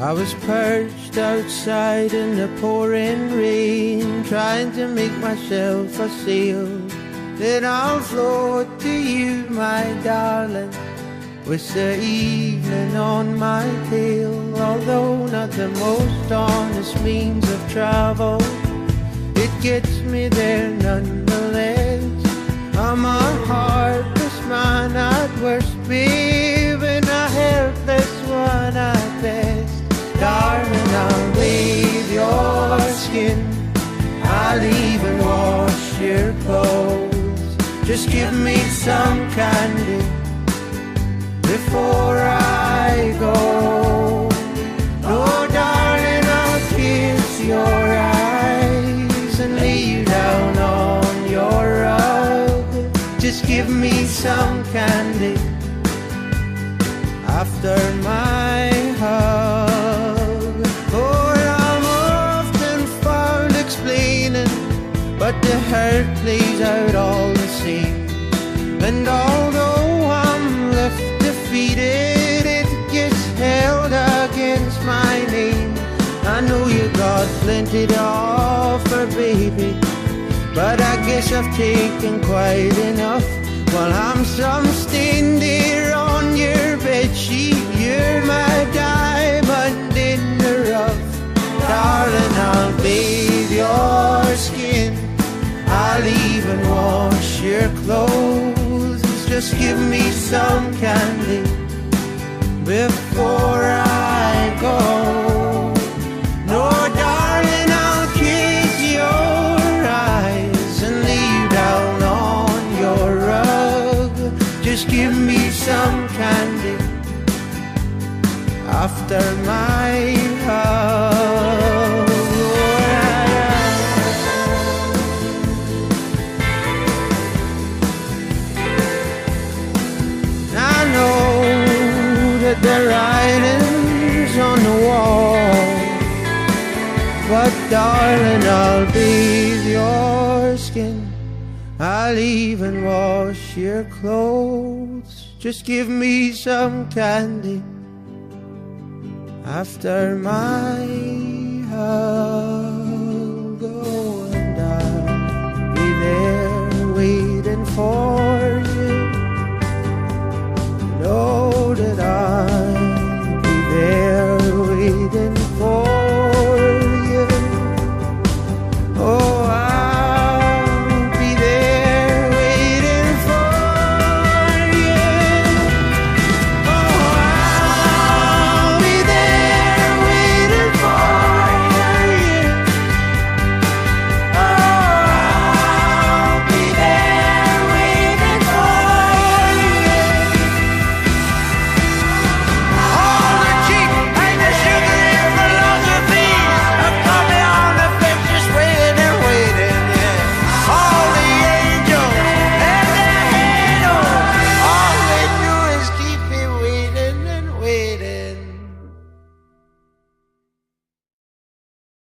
I was perched outside in the pouring rain, trying to make myself a sail. Then I'll float to you, my darling, with the evening on my tail. Although not the most honest means of travel, it gets me there nonetheless. I'm a heartless man at worst, babe, and a helpless one at best. Darling, I'll bathe your skin, I'll even wash your clothes. Just give me some candy before I go. Oh, darling, I'll kiss your eyes and lay you down on your rug. Just give me some candy after my hug. Oh, I'm often found explaining, but the hurt plays out all the same. And although I'm left defeated, it gets held against my name. I know you got plenty to offer, baby, but I guess I've taken quite enough. While I'm some stain there on your bedsheet, you're my diamond in the rough. Darling, I'll bathe your skin, I'll even wash your clothes. Just give me some candy before I go. No, darling, I'll kiss your eyes and lay you down on your rug. Just give me some candy after my hug. I know that the writing's on the wall, but darling, I'll bathe your skin, I'll even wash your clothes. Just give me some candy after my hug. Oh, and I'll be there waiting for